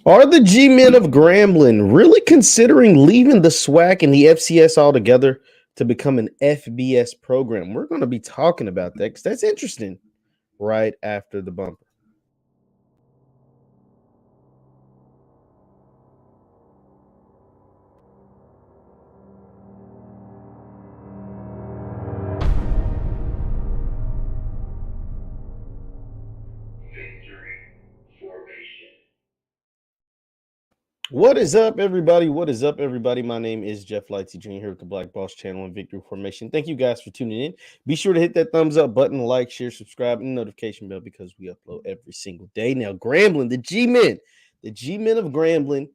Are the G-men of Grambling really considering leaving the SWAC and the FCS altogether to become an FBS program? We're going to be talking about that because that's interesting right after the bumper. What is up, everybody? What is up, everybody? My name is JeffLightsyJr here with the Black Boss Channel and Victory Formation. Thank you guys for tuning in. Be sure to hit that thumbs up button, like, share, subscribe, and notification bell because we upload every single day. Now, Grambling, the G-men of Grambling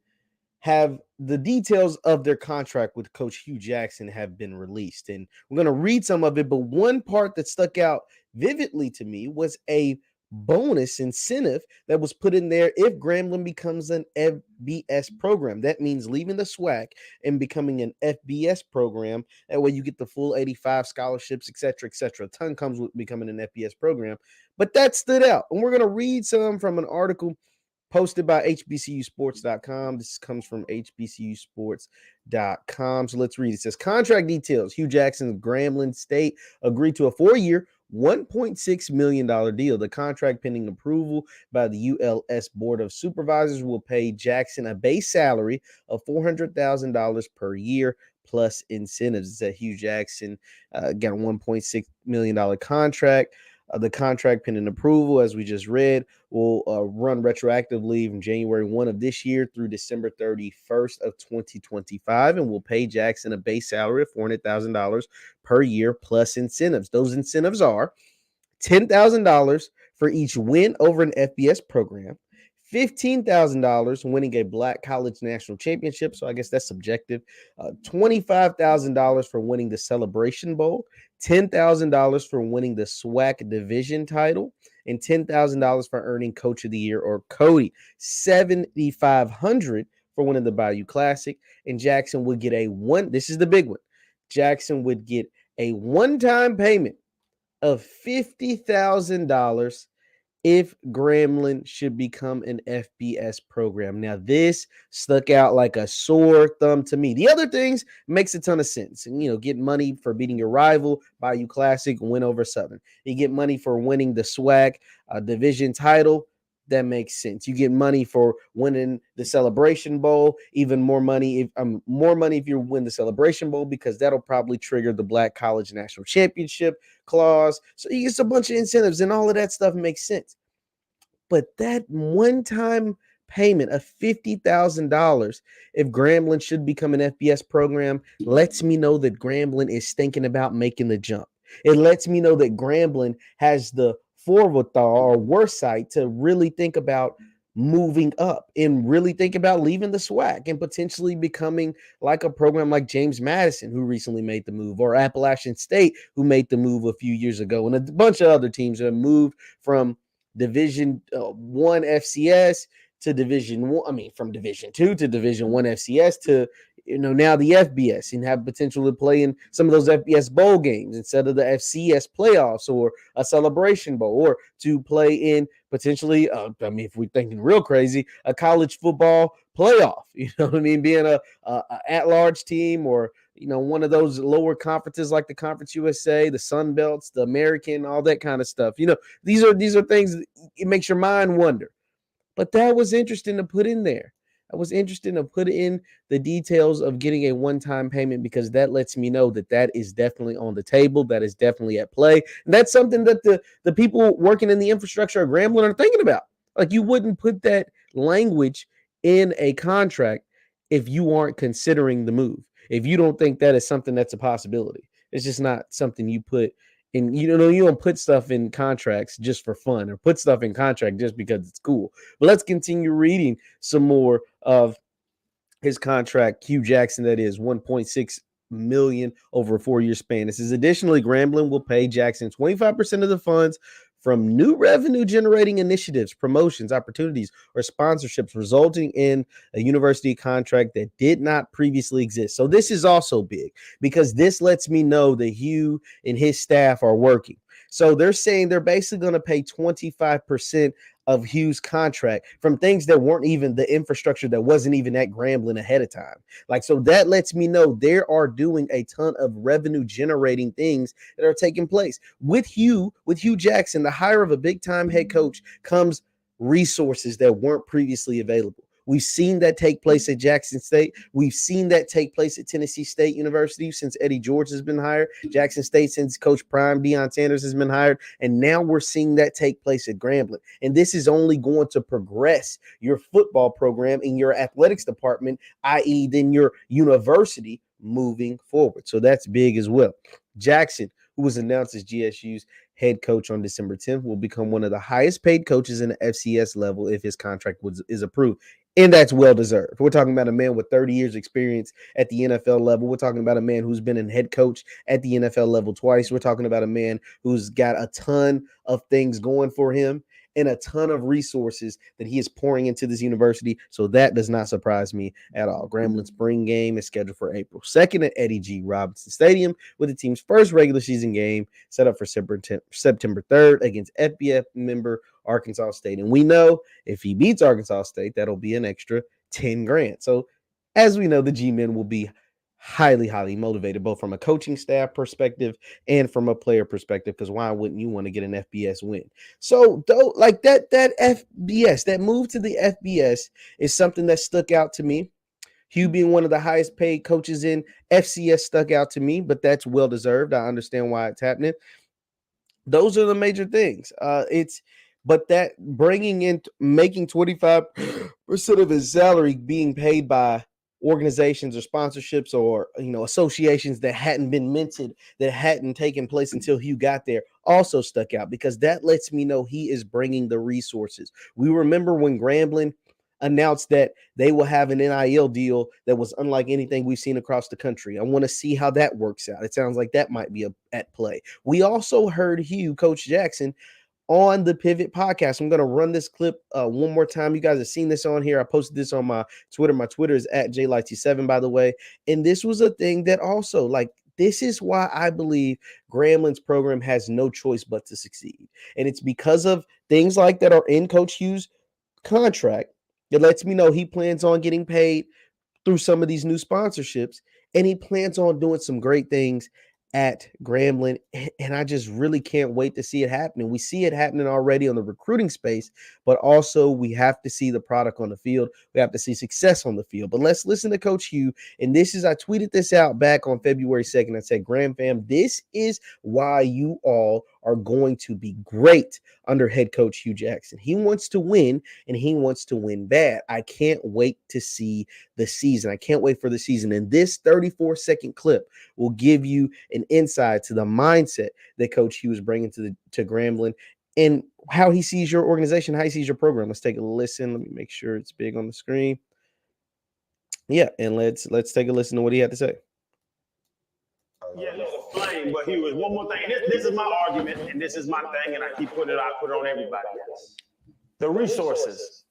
have the details of their contract with Coach Hugh Jackson have been released. And we're going to read some of it, but one part that stuck out vividly to me was a bonus incentive that was put in there if Grambling becomes an FBS program. That means leaving the SWAC and becoming an FBS program. That way you get the full 85 scholarships, etc., etc. A ton comes with becoming an FBS program. But that stood out. And we're going to read some from an article posted by hbcusports.com. This comes from hbcusports.com. So let's read it. It says, contract details. Hugh Jackson of Grambling State agreed to a 4-year, $1.6 million deal. The contract, pending approval by the ULS Board of Supervisors, will pay Jackson a base salary of $400,000 per year plus incentives. It said Hugh Jackson got a $1.6 million contract. The contract, pending approval, as we just read, will run retroactively from January 1 of this year through December 31st of 2025, and will pay Jackson a base salary of $400,000 per year plus incentives. Those incentives are $10,000 for each win over an FBS program, $15,000 winning a Black College National Championship, so I guess that's subjective, $25,000 for winning the Celebration Bowl, $10,000 for winning the SWAC division title, and $10,000 for earning Coach of the Year or Cody, $7,500 for winning the Bayou Classic, and Jackson would get this is the big one, Jackson would get a one-time payment of $50,000 if Grambling should become an FBS program. Now, this stuck out like a sore thumb to me. The other things makes a ton of sense. And, get money for beating your rival, Bayou Classic, win over Southern. You get money for winning the SWAC division title. That makes sense. You get money for winning the Celebration Bowl, even more money if you win the Celebration Bowl, because that'll probably trigger the Black College National Championship clause. So you get a bunch of incentives and all of that stuff makes sense. But that one-time payment of $50,000 if Grambling should become an FBS program lets me know that Grambling is thinking about making the jump. It lets me know that Grambling has the forethought or foresight to really think about moving up and really think about leaving the SWAC and potentially becoming like a program like James Madison, who recently made the move, or Appalachian State, who made the move a few years ago, and a bunch of other teams that have moved from Division 1 FCS to Division 1, from Division 2 to Division 1 FCS to now the FBS, and have potential to play in some of those FBS bowl games instead of the FCS playoffs or a Celebration Bowl, or to play in potentially, if we're thinking real crazy, a college football playoff. Being a at-large team, or one of those lower conferences like the Conference USA, the Sun Belts, the American, all that kind of stuff. These are things that it makes your mind wonder. But that was interesting to put in there. I was interested to put in the details of getting a one-time payment, because that lets me know that is definitely on the table. That is definitely at play. And that's something that the people working in the infrastructure of Grambling are thinking about. Like, you wouldn't put that language in a contract if you aren't considering the move. If you don't think that is something that's a possibility. It's just not something you put in. You don't put stuff in contracts just for fun, or put stuff in contract just because it's cool. But let's continue reading some more of his contract. Hugh Jackson, that is $1.6 million over a 4-year span. This is additionally, Grambling will pay Jackson 25% of the funds from new revenue generating initiatives, promotions, opportunities, or sponsorships, resulting in a university contract that did not previously exist. So this is also big, because this lets me know that Hugh and his staff are working. So they're saying they're basically going to pay 25% of Hugh's contract from things that weren't even the infrastructure that wasn't even at Grambling ahead of time. Like, so that lets me know they are doing a ton of revenue generating things that are taking place. With Hugh Jackson, the hire of a big time head coach comes resources that weren't previously available. We've seen that take place at Jackson State. We've seen that take place at Tennessee State University since Eddie George has been hired. Jackson State since Coach Prime Deion Sanders has been hired. And now we're seeing that take place at Grambling. And this is only going to progress your football program in your athletics department, i.e. then your university moving forward. So that's big as well. Jackson, who was announced as GSU's head coach on December 10th, will become one of the highest paid coaches in the FCS level if his contract is approved. And that's well deserved. We're talking about a man with 30 years experience at the NFL level. We're talking about a man who's been a head coach at the NFL level twice. We're talking about a man who's got a ton of things going for him and a ton of resources that he is pouring into this university. So that does not surprise me at all. Grambling spring game is scheduled for April 2nd at Eddie G. Robinson Stadium, with the team's first regular season game set up for September 3rd against FBS member Arkansas State. And we know if he beats Arkansas State, that'll be an extra 10 grand. So as we know, the G-men will be highly, highly motivated, both from a coaching staff perspective and from a player perspective, because why wouldn't you want to get an FBS win? So though, like that FBS, that move to the FBS is something that stuck out to me. Hugh being one of the highest paid coaches in FCS stuck out to me, but that's well deserved. I understand why it's happening. Those are the major things. But that bringing in, making 25% of his salary being paid by organizations or sponsorships or, associations that hadn't been minted, that hadn't taken place until Hugh got there, also stuck out, because that lets me know he is bringing the resources. We remember when Grambling announced that they will have an NIL deal that was unlike anything we've seen across the country. I want to see how that works out. It sounds like that might be at play. We also heard Hugh, Coach Jackson, on the Pivot podcast. I'm going to run this clip one more time. You guys have seen this on here. I posted this on my Twitter. My Twitter is at JLightsy7, by the way. And this was a thing that also, this is why I believe Grambling's program has no choice but to succeed. And it's because of things like that are in Coach Hughes' contract. It lets me know he plans on getting paid through some of these new sponsorships, and he plans on doing some great things at Grambling, and I just really can't wait to see it happening. We see it happening already on the recruiting space, but also we have to see the product on the field. We have to see success on the field. But let's listen to Coach Hugh, and I tweeted this out back on February 2nd. I said, Gram fam, this is why you all are going to be great under head coach Hugh Jackson. He wants to win, and he wants to win bad. I can't wait to see the season. I can't wait for the season. And this 34-second clip will give you an insight to the mindset that Coach Hugh is bringing to Grambling and how he sees your organization, how he sees your program. Let's take a listen. Let me make sure it's big on the screen. Yeah, and let's take a listen to what he had to say. Yeah, no, flame, but he was one more thing. This is my argument, and this is my thing, and I keep putting it out, put it on everybody else. The resources.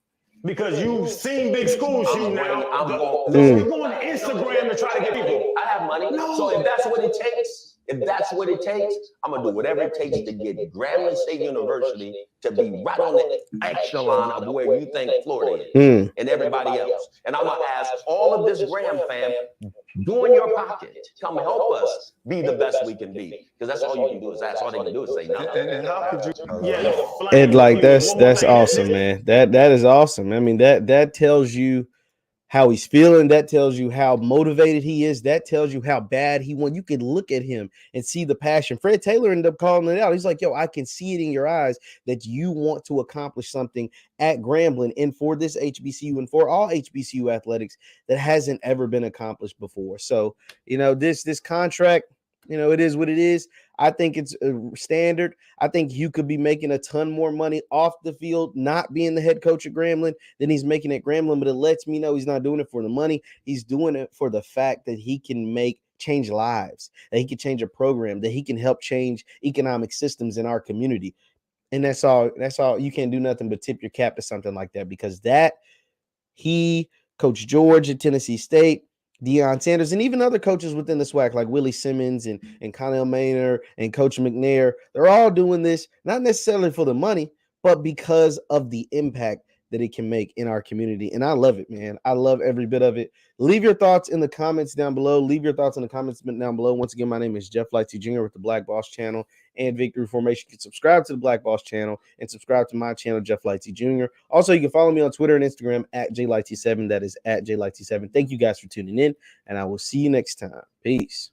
Because you've seen big schools shoot now. You're going to Instagram to try to get people. I have money. No. So if that's what it takes, I'm going to do whatever it takes to get Grambling State University to be right on the echelon of where you think Florida is and everybody else. And I'm going to ask all of this Gram fam, join your pocket. Come help us be the best we can be. Because that's all you can do is ask. All they can do is say no. And how could you? And that's awesome, man. That is awesome. I mean, that tells you how he's feeling. That tells you how motivated he is. That tells you how bad he wants. You can look at him and see the passion. Fred Taylor ended up calling it out. He's like, yo, I can see it in your eyes that you want to accomplish something at Grambling and for this HBCU and for all HBCU athletics that hasn't ever been accomplished before. So, this contract, it is what it is. I think it's standard. I think you could be making a ton more money off the field, not being the head coach at Grambling, than he's making at Grambling. But it lets me know he's not doing it for the money. He's doing it for the fact that he can change lives, that he can change a program, that he can help change economic systems in our community. And that's all. You can't do nothing but tip your cap to something like that, because Coach George at Tennessee State, Deion Sanders, and even other coaches within the SWAC, like Willie Simmons and Connell Maynor and Coach McNair, they're all doing this, not necessarily for the money, but because of the impact that it can make in our community. And I love it, man. I love every bit of it. Leave your thoughts in the comments down below. Leave your thoughts in the comments down below. Once again, my name is JeffLightsyJr with the Black Boss channel and Victory Formation. You can subscribe to the Black Boss channel and subscribe to my channel, JeffLightsy Jr. Also, you can follow me on Twitter and Instagram at JLightsy7. That is at JLightsy7. Thank you guys for tuning in, and I will see you next time. Peace.